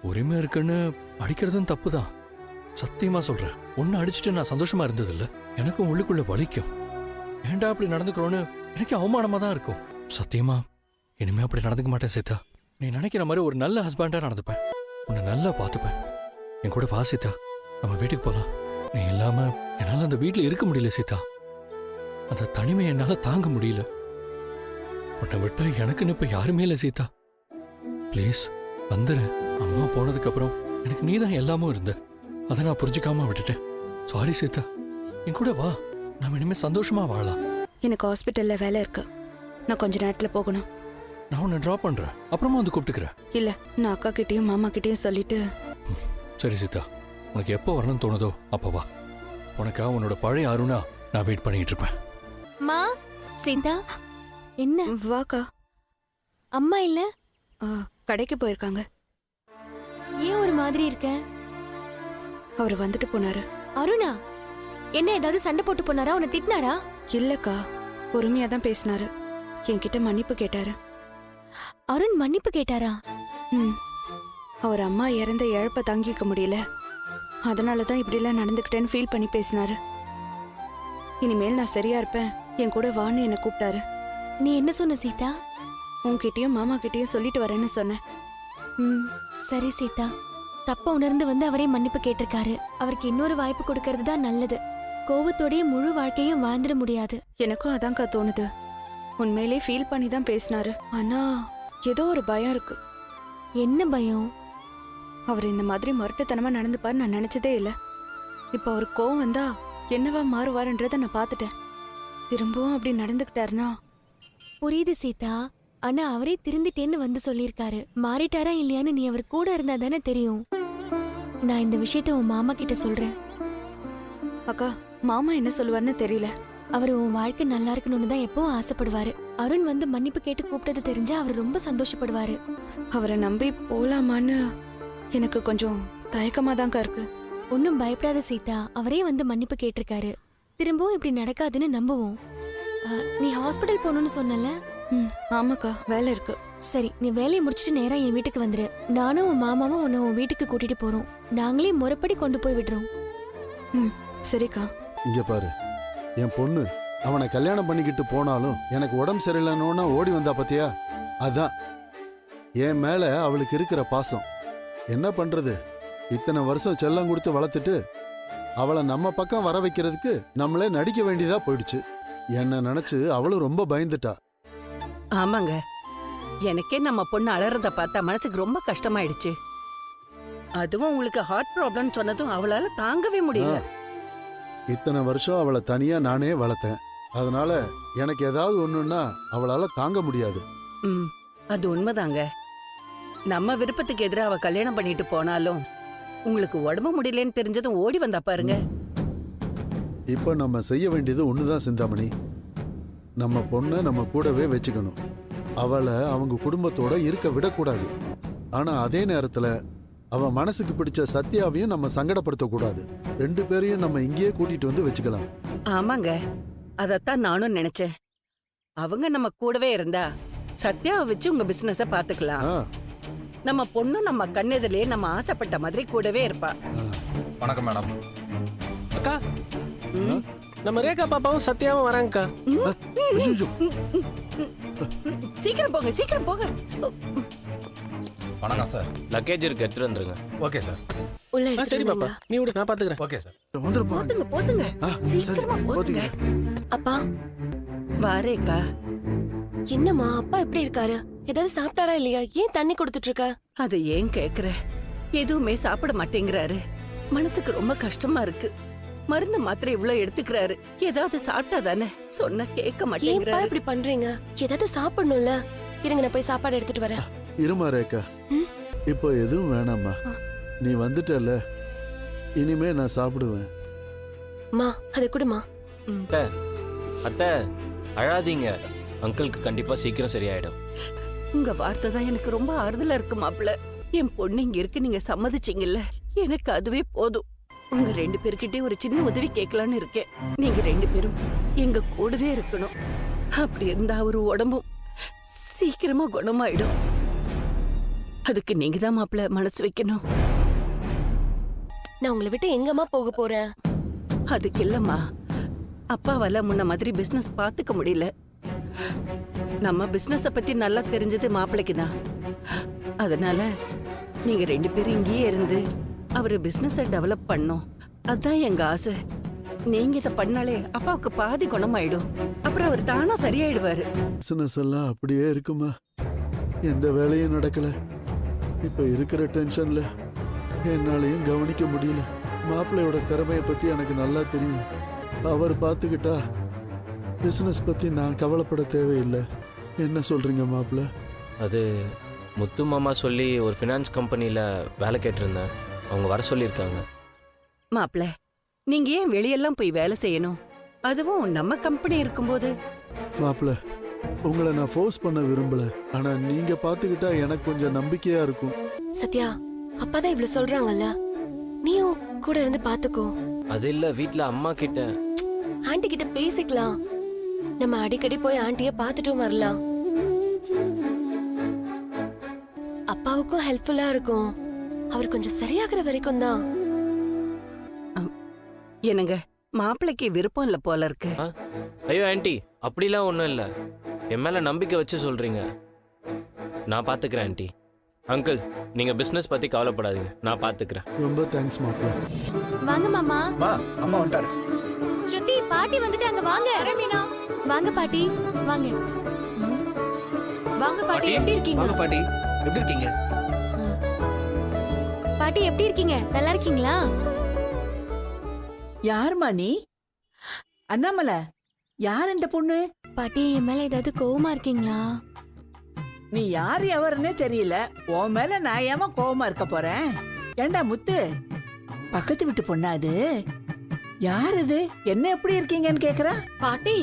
உரிமை இருக்குன்னு அடிக்கிறதும் தப்புதான். சத்தியமா சொல்றேன். ஒன்னு அடிச்சுட்டு நான் சந்தோஷமா இருந்தது இல்ல. எனக்கும் உள்ளுக்குள்ள வலிக்கும். ஏன்டா அப்படி நடந்துக்கிறோன்னு எனக்கு அவமானமா தான் இருக்கும். சத்தியமா இனிமே அப்படி நடந்துக்க மாட்டேன் சீதா. நீ நினைக்கிற மாதிரி ஒரு நல்ல ஹஸ்பண்டா நடந்துப்பேன். உன்னை நல்லா பார்த்துப்பேன். என் கூட வா சீதா, நம்ம வீட்டுக்கு போலாம். நீ இல்லாம என்னால அந்த வீட்டுல இருக்க முடியல சீதா. அந்த தனிமையை என்னால தாங்க முடியல. உன்னை விட்டா எனக்குன்னு இப்ப யாருமே இல்லை சீதா. ப்ளீஸ் வந்துரு. அம்மா போனதுக்கு அப்புறம் எனக்கு நீதான் எல்லாமும் இருந்த. அதை நான் புரிஞ்சுக்காம விட்டுட்டேன். சாரி சீதா. என் கூட வா, நாம இனிமே சந்தோஷமா வாழலாம். எனக்கு ஹாஸ்பிட்டல்ல வேலை இருக்கு. நான் கொஞ்ச நேரத்துல போகணும். நான் உன்னை டிராப் பண்றேன். அப்புறமா வந்து கூப்பிட்டுக்கிறேன். இல்ல, நான் அக்கா கிட்டயும் மாமா கிட்டயும் சொல்லிட்டு. சரி சீதா, உனக்கு எப்போ வரணும்னு தோணுதோ அப்ப வா. உனக்கா உன்னோட பழைய அருணா நான் வெயிட் பண்ணிட்டு இருப்பேன். மா சீதா, என்ன வாக்கா. அம்மா இல்ல? கடைக்கு போயிருக்காங்க. ஏன் ஒரு மாதிரி இருக்க? அவர் வந்துட்டு போனாரு. அருணா என்ன ஏதாவது சண்டை போட்டு போனாரா? உன்னை திட்டினாரா? இல்லக்கா, பொறுமையா தான் பேசினாரு. என்கிட்ட மன்னிப்பு கேட்டாரு. அருண் மன்னிப்பு கேட்டாரா? அவர் அம்மா இறந்த இழப்ப தாங்கிக்க முடியல. அதனாலதான் இப்படி எல்லாம் நடந்துக்கிட்டேன்னு ஃபீல் பண்ணி பேசினாரு. இனிமேல் நான் சரியா இருப்பேன், என் கூட வான்னு என்ன கூப்பிட்டாரு. நீ என்ன சொன்ன சீதா? உன்கிட்டயும் மாமா கிட்டயும் சொல்லிட்டு வரேன்னு சொன்னேன். சரி சீதா, தப்ப உணர்ந்து வந்து அவரே மன்னிப்பு கேட்டிருக்காரு. அவருக்கு இன்னொரு வாய்ப்பு கொடுக்கறது தான் நல்லது. கோபத்தோடய முழு வாழ்க்கையும் வாழ்ந்துட முடியாது. எனக்கும் அதான்க்கா தோணுது. உண்மையிலே ஃபீல் பண்ணி தான் பேசினாரு. ஆனா ஏதோ ஒரு பயம் இருக்கு. என்ன பயம்? அவர் இந்த மாதிரி முரட்டுத்தனமா நடந்துப்பாரு நான் நினைச்சதே இல்லை. இப்ப அவர் கோவம் வந்தா என்னவா மாறுவாருன்றத நான் பார்த்துட்டேன். திரும்பவும் அப்படி நடந்துக்கிட்டாருன்னா. புரியுது சீதா, ஆனா அவரே திருந்திட்டேன்னு வந்து சொல்லியிருக்காரு. மாறிட்டாரா இல்லையான்னு நீ அவர் கூட இருந்தா தானே தெரியும். நான் இந்த விஷயத்த உன் மாமா கிட்ட சொல்றேன். அக்கா, மாமா என்ன சொல்லுவாருன்னு தெரியல. அவர் உன் வாழ்க்கை நல்லா இருக்கணும்னு தான் எப்பவும் ஆசைப்படுவாரு. அருண் வந்து மன்னிப்பு கேட்டு கூப்பிட்டது தெரிஞ்சா அவர் ரொம்ப சந்தோஷப்படுவாரு. அவரை நம்பி போலாமான்னு எனக்கு கொஞ்சம் தயக்கமா தான்க்கா இருக்கு. ஒன்னும் பயப்படாத சீதா, அவரே வந்து மன்னிப்பு கேட்டிருக்காரு. திரும்பவும் இப்படி நடக்காதுன்னு நம்புவோம். நீ ஹாஸ்பிட்டல் போகணும்னு சொன்னல? ஆமாக்கா, வேலை இருக்கு. சரி, நீ வேலையை முடிச்சிட்டு நேரா என் வீட்டுக்கு வந்துரு. நானும் உன் மாமாவும் உன்னை உன் வீட்டுக்கு கூட்டிட்டு போறோம். நாங்களே முறைப்படி கொண்டு போய் விடுறோம். சரிக்கா. இங்க பாரு, என் பொண்ணு அவனை கல்யாணம் பண்ணிக்கிட்டு போனாலும் எனக்கு உடம்பு சரியில்லைன்னு ஓடி வந்தா பத்தியா? அதான் என் மேல அவளுக்கு இருக்கிற பாசம். என்ன பண்றது, இத்தனை வருஷம் செல்லம் கொடுத்து வளர்த்துட்டு அவளை நம்ம பக்கம் வர வைக்கிறதுக்கு நம்மளே நடிக்க வேண்டியதா போயிடுச்சு. என்ன நினைச்சு அவளும் ரொம்ப பயந்துட்டா. ஆமாங்க, எனக்கே நம்ம பொண்ணு அலறத பார்த்தா மனசுக்கு ரொம்ப கஷ்டமாயிடுச்சு. அதுவும் உங்களுக்கு ஹார்ட் ப்ராப்ளம் சொன்னதும் அவளால தாங்கவே முடியல. இத்தனை வருஷம் அவளை தனியா நானே வளர்த்தேன். அதனால எனக்கு ஏதாவது ஒண்ணுன்னா அவளால தாங்க முடியாது. அது உண்மைதாங்க. நம்ம விருப்பத்துக்கு எதிராக அவ கல்யாணம் பண்ணிட்டு போனாலும் உங்களுக்கு உடம்பு முடியலன்னு தெரிஞ்சதும் ஓடி வந்தா பாருங்க. இப்ப நம்ம செய்ய வேண்டியது ஒண்ணுதான் சிந்தாமணி. நம்ம பொண்ணை நம்ம கூடவே வச்சுக்கணும். அவளை அவங்க குடும்பத்தோட இருக்க விடக்கூடாது. ஆனா அதே நேரத்துல அவ மனசுக்கு பிடிச்ச சத்யாவையும் நம்ம சங்கடப்படுத்த கூடாது. 2 பேரையும் நம்ம இங்கேயே கூட்டிட்டு வந்து வச்சுக்கலாம். ஆமாங்க, அதத்தான் நானும் நினைச்சேன். அவங்க நம்ம கூடவே இருந்தா சத்யாவை வச்சு உங்க பிசினஸ பாத்துக்கலாம். நம்ம பொண்ணு நம்ம கண்ணெதிலே நம்ம ஆசைப்பட்ட மாதிரி கூடவே இருப்பா. வணக்கம் மேடம். அக்கா, நம்ம ரேகா பாப்பாவும் சத்யாவும் வராங்கக்கா. சீக்கிரம் போங்க, சீக்கிரம் போங்க. வணக்கம் சார். லக்கேஜ் இருக்கு, எடுத்துட்டு வந்துருங்க. Okay sir. உள்ள சரி பாப்பா, நீ விடு, நான் பாத்துக்கிறேன். Okay sir. போதுங்க போதுங்க, சீக்கிரமா போதுங்க. அப்பா வாரேக்கா. என்னம்மா அப்பா எப்படி இருக்காரு? ஏதாவது சாப்பிட்டாரா இல்லையா? ஏன் தண்ணி கொடுத்துட்டு இருக்க? அதை ஏன் கேக்குற? எதுவுமே சாப்பிட மாட்டேங்கிறாரு. மனசுக்கு ரொம்ப கஷ்டமா இருக்கு. மருந்து மாத்திரை இவ்வளவு எடுத்துக்கிறாரு. ஏதாவது சாப்பிட்டா தானே? சொன்ன கேட்க மாட்டேங்கிறாரு. இப்படி பண்றீங்க? ஏதாவது சாப்பிடணும்ல. இருங்க, நான் போய் சாப்பாடு எடுத்துட்டு வரேன். இருமா ரேகா, இப்போ எதுவும் வேணாம்மா. நீ வந்துட்டல, இனிமே நான் சாப்பிடுவேன். மா, அதை குடுமா. அத்தை அழாதீங்க, அங்கிளுக்கு கண்டிப்பா சீக்கிரம் சரியாயிடும். உங்க வார்த்தை தான் எனக்கு ரொம்ப ஆறுதலா இருக்கு மாப்பிள்ள. என் பொண்ணு இங்க இருக்கு, நீங்க சம்மதிச்சீங்கல்ல, எனக்கு அதுவே போதும். உங்க 2 பேர்கிட்டே ஒரு சின்ன உதவி கேட்கலான்னு இருக்கேன். நீங்க 2 பேரும் எங்க கூடவே இருக்கணும். அப்படி இருந்தா ஒரு உடம்பும் சீக்கிரமா குணமாயிடும். அதுக்கு நீங்க தான் மாப்பிள்ள மனசு வைக்கணும். நான் உங்களை விட்டு எங்கம்மா போக போறேன்? அதுக்கு இல்லம்மா, அப்பாவால முன்ன மாதிரி பிசினஸ் பாத்துக்க முடியல. நம்ம பிசினஸ பத்தி நல்லா தெரிஞ்சது மாப்பிள்ளைக்கு தான். அதனால நீங்க 2 பேரும் இங்கேயே இருந்து அவரு பிசினஸ டெவலப் பண்ணும். அதான் எங்க ஆசை. நீங்க இத பண்ணாலே அப்பாவுக்கு பாதி குணமாயிடும். அப்புறம் அவர் தானா சரியாயிடுவாரு. பிசினஸ் எல்லாம் அப்படியே இருக்குமா? எந்த வேலையும் நடக்கல. இப்ப இருக்கிற டென்ஷன்ல என்னாலையும் கவனிக்க முடியல. மாப்பிள்ளையோட திறமையை பத்தி எனக்கு நல்லா தெரியும். அவர் பார்த்துக்கிட்டா பிசினஸ் பத்தி நான் கவலைப்பட தேவையில்லை. என்ன சொல்றீங்க மாப்பிள்ள? அது முத்து மாமா சொல்லி ஒரு ஃபினான்ஸ் கம்பெனியில் வேலை கேட்டிருந்தேன். அவங்க வர சொல்லியிருக்காங்க. மாப்பிள்ள, நீங்க ஏன் வெளியெல்லாம் போய் வேலை செய்யணும்? அதுவும் நம்ம கம்பெனி இருக்கும்போது. மாப்பிள்ள, உங்களை நான் ஃபோர்ஸ் பண்ண விரும்பல. ஆனா நீங்க பார்த்துக்கிட்டா எனக்கு கொஞ்சம் நம்பிக்கையா இருக்கும். சத்யா, அப்பாதான் இவ்வளவு சொல்றாங்கல்ல, நீயும் கூட இருந்து பாத்துக்கோ. அது இல்லை, வீட்டில் அம்மா கிட்ட. ஆண்டி கிட்ட பேசிக்கலாம். நம்ம அடிக்கடி போய் ஆண்டிய பாத்துட்டும் வரலாம். அப்பாவுக்கும் ஹெல்ப்ஃபுல்லா இருக்கும். அவர் கொஞ்சம் சரியாகிற வரைக்கும் தான். என்னங்க, மாப்பிள்ளைக்கு விருப்பம் இல்ல போல இருக்கு. ஐயோ ஆண்டி, அப்படிலாம் ஒன்றும் இல்லை. என் மேலே நம்பிக்கை வச்சு சொல்கிறீங்க. நான் பார்த்துக்கிறேன் ஆண்டி. அங்கிள், நீங்கள் பிஸ்னஸ் பற்றி கவலைப்படாதீங்க, நான் பார்த்துக்கிறேன். ரொம்ப தேங்க்ஸ் மாப்பிள்ள. வாங்க மாமா. அம்மா வந்துட்டாரு. ஸ்ருதி, பாட்டி வந்துட்டாங்க. வாங்க மீனா. வாங்க பாட்டி, வாங்க. வாங்க பாட்டி, எப்படி இருக்கீங்க? வாங்க பாட்டி, எப்படி இருக்கீங்க? பாட்டி எப்படி இருக்கீங்க? நல்லா இருக்கீங்களா? யாருமா நீ? அண்ணாமலை, யார் இந்த பொண்ணு? பாட்டி, என் மேல ஏதாவது கோவமா இருக்கீங்களா? நீ யார் எவருன்னே தெரியல. உன் மேல நான் ஏமா கோவமா இருக்க போறேன்? ஏண்டா முத்து, பக்கத்து வீட்டு பொண்ணா அது? யார் இது? என்ன எப்படி இருக்கீங்கன்னு கேக்குறா? பாட்டி,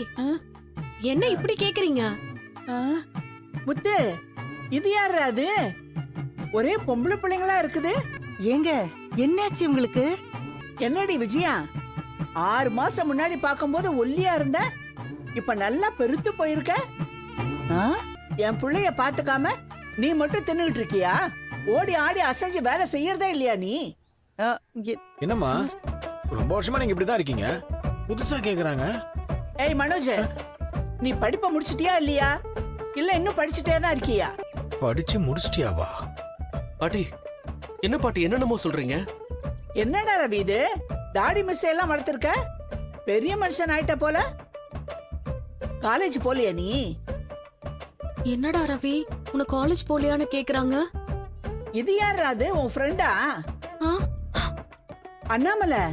என்ன இப்படி கேக்குறீங்க? முத்து, இது யாரு அது? ஒரே பொம்பளை பிள்ளைங்களா இருக்குது. ஏங்க, என்னாச்சு உங்களுக்கு? என்னடி விஜயா, 6 மாசம் முன்னாடி பார்க்கும்போது ஒல்லியா இருந்த, இப்ப நல்லா பெருத்து போயிருக்க. என் பிள்ளைய பாத்துக்காம நீ மட்டும் தின்னுட்டு இருக்கியா? ஓடி ஆடி அசைஞ்சு வேலை செய்யறதே இல்லையா நீ? என்னம்மா, ரொம்ப வருஷமா நீங்க இப்படிதான் இருக்கீங்க? புதுசா கேக்குறாங்க. ஏய் மனோஜ், நீ படிப்பை முடிச்சிட்டியா இல்லையா? இல்ல இன்னும் படிச்சுட்டே தான் இருக்கியா? படிச்சு முடிச்சிட்டியாவா? பாட்டி, என்ன பாட்டி என்னென்னமோ சொல்றீங்க? என்னடா ரவி இது? தாடி மிஸ் எல்லாம் வளர்த்திருக்க, பெரிய மனுஷன் ஆயிட்ட போல. காலேஜ் போலியா நீ? என்னடா ரவி, உன காலேஜ் போலியான்னு கேக்குறாங்க. இது யார் அது? உன் ஃப்ரெண்டா? அண்ணாமலை,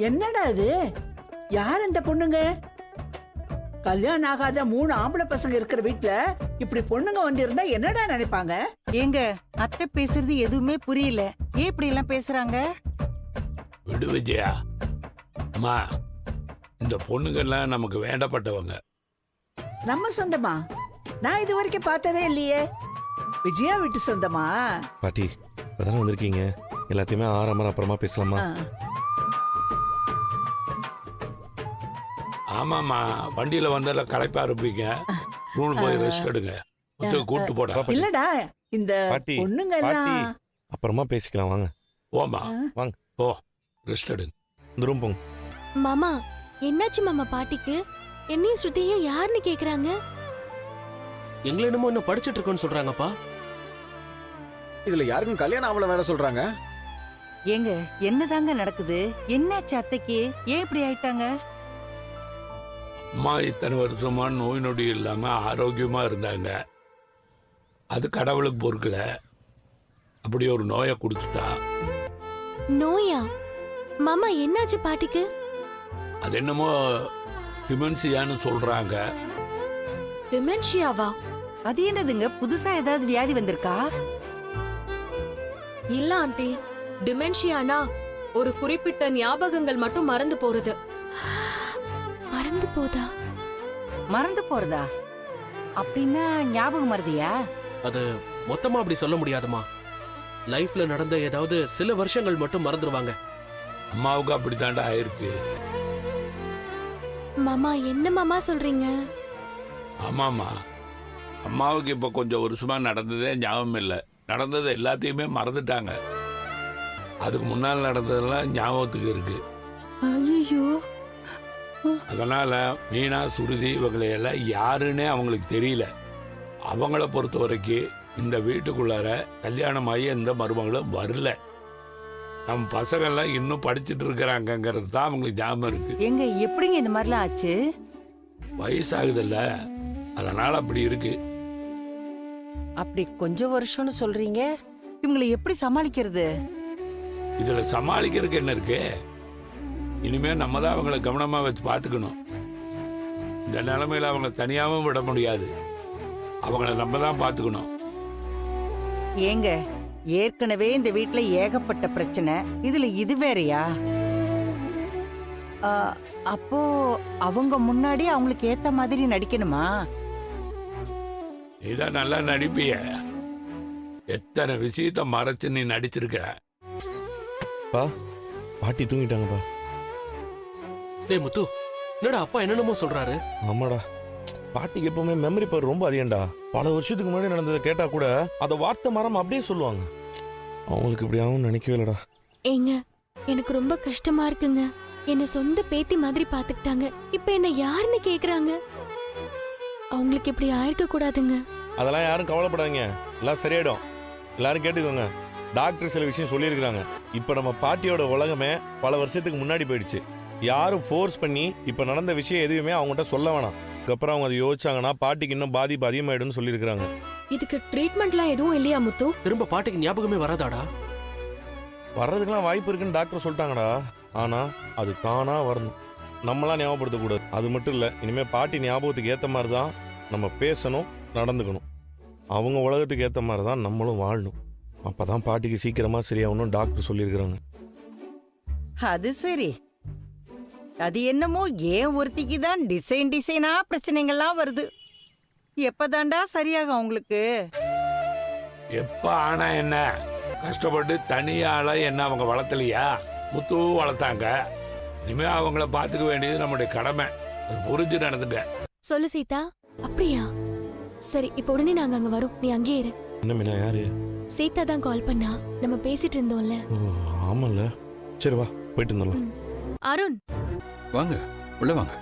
என்னடா இது? யார் இந்த பொண்ணுங்க? கல்யாணம் ஆகாத 3 ஆம்பளை பசங்க இருக்கிற வீட்டுல இப்படி பொண்ணுங்க வந்து இருந்தா என்னடா நினைப்பாங்க? ஏங்க, அத்தை பேசுறது எதுவுமே புரியல. ஏன் இப்படி எல்லாம் பேசுறாங்க? விடு விஜயா. அம்மா, இந்த பொண்ணுங்கெல்லாம் நமக்கு வேண்டப்பட்டவங்க. நம்ம சொந்தமா? நான் இது வரைக்கும் பார்த்ததே இல்லையே. விஜயா வீட்டு சொந்தமா? பாட்டி, இப்பதானே வந்திருக்கீங்க, எல்லாத்தையுமே ஆறாம அப்புறமா பேசலாமா? ஆமாம்மா, வண்டியில வந்தால களைப்பா இருப்பீங்க. ரூம் போய் ரெஸ்ட் எடுங்க. கூட்டு போட. இல்லடா, இந்த பொண்ணுங்க எல்லாம் அப்புறமா பேசிக்கலாம். வாங்க போமா, வாங்க, போ ரெஸ்ட் எடுங்க. இந்த ரூம் போங்க. மாமா, என்னாச்சு மாமா பாட்டிக்கு? என்னையும் ஸ்ருதியும் யாருன்னு கேக்குறாங்க? எங்களை என்னமோ இன்னும் படிச்சிட்டு இருக்கோன்னு சொல்றாங்கப்பா. இதுல யாருக்கும் கல்யாணம் ஆவல வேற சொல்றாங்க. ஏங்க, என்னதாங்க நடக்குது? என்னாச்சு அத்தைக்கு? ஏன் இப்படி ஆயிட்டாங்க? அம்மா இத்தனை வருஷமா நோய் நொடி இல்லாம ஆரோக்கியமா இருந்தாங்க. அது கடவுளுக்கு பொறுக்கல, அப்படி ஒரு நோயை கொடுத்துட்டா. நோயா? மாமா, என்னாச்சு பாட்டிக்கு? அது என்னமோ டிமென்சியான்னு சொல்றாங்க. டிமென்ஷியாவா? அது என்னதுங்க, புதுசா ஏதாவது வியாதி வந்திருக்கா? இல்ல ஆண்டி, டிமென்ஷியானா ஒரு குறிப்பிட்ட ஞாபகங்கள் மட்டும் மறந்து போறது. மறந்து போதா? மறந்து போறதா? அப்படின்னா ஞாபகம் மறதியா? அது மொத்தமா அப்படி சொல்ல முடியாதுமா. லைஃப்ல நடந்த ஏதாவது சில வருஷங்கள் மட்டும் மறந்துடுவாங்க. அம்மாவுக்கு அப்படித்தாண்டா ஆயிருக்கு. மாமா, என்ன மாமா சொல்றீங்க? ஆமாம்மா, அம்மாவுக்கு இப்ப கொஞ்சம் வருஷமா நடந்ததே ஞாபகம் இல்லை. நடந்தது எல்லாத்தையுமே மறந்துட்டாங்க. அதுக்கு முன்னால் நடந்ததெல்லாம் ஞாபகத்துக்கு இருக்கு. ஐயோ, அதனால மீனா, சுருதி இவங்களை எல்லாம் யாருன்னே அவங்களுக்கு தெரியல. அவங்கள பொறுத்த வரைக்கும் இந்த வீட்டுக்குள்ளார கல்யாணமாகி எந்த மருமகளும் வரல. நம்ம பசங்கள்லாம் இன்னும் படிச்சுட்டு இருக்கிறாங்கிறது தான் அவங்களுக்கு ஞாபகம் இருக்கு. எங்க எப்படிங்க இந்த மாதிரிலாம் ஆச்சு? வயசாகுதுல்ல, அதனால அப்படி இருக்கு. அப்படி கொஞ்சம் வருஷம்னு சொல்றீங்க, இவங்களை எப்படி சமாளிக்கிறது? இதுல சமாளிக்கிறதுக்கு என்ன இருக்கு? இனிமே நம்ம தான் அவங்கள கவனமா வச்சு பார்த்துக்கணும். இந்த நிலைமையில அவங்கள தனியாகவும் விட முடியாது. அவங்கள நம்ம தான் பார்த்துக்கணும். ஏங்க, ஏற்கனவே இந்த வீட்ல ஏகப்பட்ட பிரச்சனை, இதுல இது வேறயா? அப்போ அவங்க முன்னாடி அவங்களுக்கு ஏத்த மாதிரி நடிக்கணுமா? நீதான் நல்லா நடிப்பிய. எத்தனை விஷயத்த மறைச்சு நீ நடிச்சிருக்க. பாட்டி தூங்கிட்டாங்கப்பா. டேய் முத்து, என்னடா அப்பா என்னென்னமோ சொல்றாரு? ஆமாடா, பாட்டிக்கு எப்பவுமே மெமரி பவர் ரொம்ப அதிகம்டா. பல வருஷத்துக்கு முன்னாடி நடந்ததை கேட்டா கூட அதை வார்த்தை மரம் அப்படியே சொல்லுவாங்க. அவங்களுக்கு இப்படி ஆகும்னு நினைக்கவே இல்லடா. ஏங்க, எனக்கு ரொம்ப கஷ்டமா இருக்குங்க. என்ன சொந்த பேத்தி மாதிரி பாத்துக்கிட்டாங்க. இப்ப என்ன யாருன்னு கேக்குறாங்க. அவங்களுக்கு இப்படி ஆயிருக்க கூடாதுங்க. அதெல்லாம் யாரும் கவலைப்படாதீங்க, எல்லாம் சரியாயிடும். எல்லாரும் கேட்டுக்கோங்க, டாக்டர் சில விஷயம் சொல்லியிருக்கிறாங்க. இப்ப நம்ம பாட்டியோட உலகமே பல வருஷத்துக்கு முன்னாடி போயிடுச்சு. யாரும் ஃபோர்ஸ் பண்ணி இப்ப நடந்த விஷயம் எதுவுமே அவங்ககிட்ட சொல்ல வேணாம். அதுக்கப்புறம் அவங்க அதை யோசிச்சாங்கன்னா பாட்டிக்கு இன்னும் பாதிப்பு அதிகமாயிடும்னு சொல்லியிருக்கிறாங்க. இதுக்கு ட்ரீட்மெண்ட்லாம் எதுவும் இல்லையா முத்து? திரும்ப பாட்டிக்கு ஞாபகமே வராதாடா? வர்றதுக்கெல்லாம் வாய்ப்பு இருக்குன்னு டாக்டர் சொல்லிட்டாங்கடா. ஆனா அது தானா வரணும், நம்மளாம் ஞாபகப்படுத்தக்கூடாது. அது மட்டும் இல்ல, இனிமே பாட்டி ஞாபகத்துக்கு ஏத்த மாதிரி தான் நம்ம பேசணும், நடந்துக்கணும். அவங்க உலகத்துக்கு ஏத்த மாதிரி தான் நம்மளும் வாழணும். அப்பதான் பாட்டிக்கு சீக்கிரமா சரியாகணும் டாக்டர் சொல்லியிருக்கிறாங்க. அது சரி. அது என்னமோ ஏன் ஒருத்திக்கு தான் டிசைனா பிரச்சனைகள்லாம் வருது. எப்பதாண்டா சரியாகும் அவங்களுக்கு? எப்ப ஆனா என்ன, கஷ்டப்பட்டு தனியால என்ன அவங்க வளர்த்தலையா? முத்து வளர்த்தாங்க. இனிமே அவங்கள பாத்துக்க வேண்டியது நம்முடைய கடமை. அது புரிஞ்சு நடந்துங்க. சொல்லு சீதா. அப்படியா? சரி, இப்ப உடனே நாங்க அங்க வரோம். நீ அங்கேயே இரு. என்ன மீனா, யாரு? சீதா தான் கால் பண்ணா. நம்ம பேசிட்டு இருந்தோம்ல. ஆமால. சரி வா, போயிட்டு இருந்தோம். அருண், வாங்க, உள்ள வாங்க.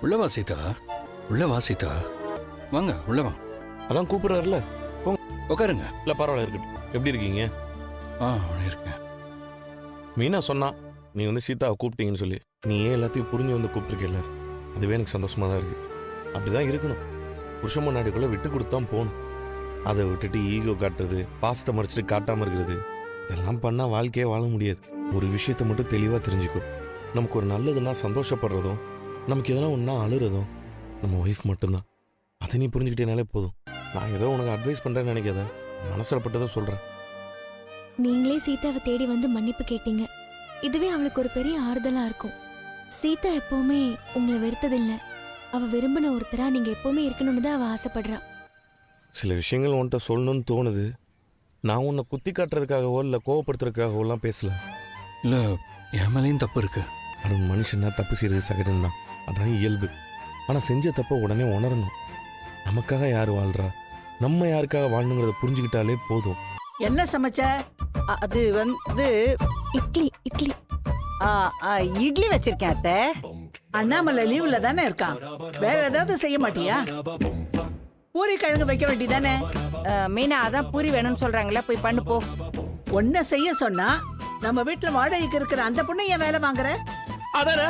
உள்ள வா சீதா, உள்ள வா சீதா. வாங்க, உள்ள வாங்க. அதான் கூப்பிடுறாருல, உட்காருங்க. இல்ல பரவாயில்ல, இருக்கட்டும். எப்படி இருக்கீங்க? இருக்கேன். மீனா சொன்னா நீ வந்து சீதாவை கூப்பிட்டீங்கன்னு சொல்லி. நீ ஏன் எல்லாத்தையும் புரிஞ்சு வந்து கூப்பிட்டுருக்கல, அதுவே எனக்கு சந்தோஷமா தான் இருக்கு. அப்படிதான் இருக்கணும். புருஷன் முன்னாடிக்குள்ள விட்டு கொடுத்தான் போகணும். அதை விட்டுட்டு ஈகோ காட்டுறது, பாசத்தை மறைச்சிட்டு காட்டாம இருக்கிறது, இதெல்லாம் பண்ணா வாழ்க்கையே வாழ முடியாது. ஒரு விஷயத்தை மட்டும் தெளிவா தெரிஞ்சுக்கோ. நமக்கு ஒரு நல்லதுன்னா சந்தோஷப்படுறதும், நமக்கு எதனா ஒன்றா அழுறதும் நம்ம ஒய்ஃப் மட்டும்தான். அதை நீ புரிஞ்சுக்கிட்டேனாலே போதும். நான் ஏதோ உனக்கு அட்வைஸ் பண்றேன்னு நினைக்காத, மனசில் பட்டதை சொல்றேன். நீங்களே சீதாவை தேடி வந்து மன்னிப்பு கேட்டீங்க. இதுவே அவளுக்கு ஒரு பெரிய ஆறுதலா இருக்கும். சீதா எப்பவுமே உங்களை வெறுத்ததில்லை. அவ விரும்பின ஒருத்தரா நீங்க எப்பவுமே இருக்கணும்னு தான் அவ ஆசைப்படுறா. சில விஷயங்கள் உன்கிட்ட சொல்லணும்னு தோணுது. நான் உன்னை குத்தி காட்டுறதுக்காகவோ இல்லை கோவப்படுத்துறதுக்காகவோலாம் பேசல. இல்லை, என் மேலேயும் தப்பு இருக்கு. அது மனுஷன்னா தப்பு செய்யறது சகஜம்தான், அதான் இயல்பு. ஆனால் செஞ்ச தப்பை உடனே உணரணும். நமக்காக யார் வாழ்றா, நம்ம யாருக்காக வாழணுங்கிறத புரிஞ்சுக்கிட்டாலே போதும். என்ன சமைச்ச? அது வந்து இட்லி. இட்லி இட்லி வச்சிருக்கேன் அத்தை. அண்ணாமலை லீவ்ல தானே இருக்கான், வேற ஏதாவது செய்ய மாட்டியா? பூரி கிழங்கு வைக்க வேண்டியதானே? மீனா அதான் பூரி வேணும்னு சொல்றாங்களே, போய் பண்ணு போ. ஒன்ன செய்ய சொன்னா நம்ம வீட்டுல வாடகைக்கு இருக்கிற அந்த பொண்ணு ஏன் வேலை வாங்குற? அதானே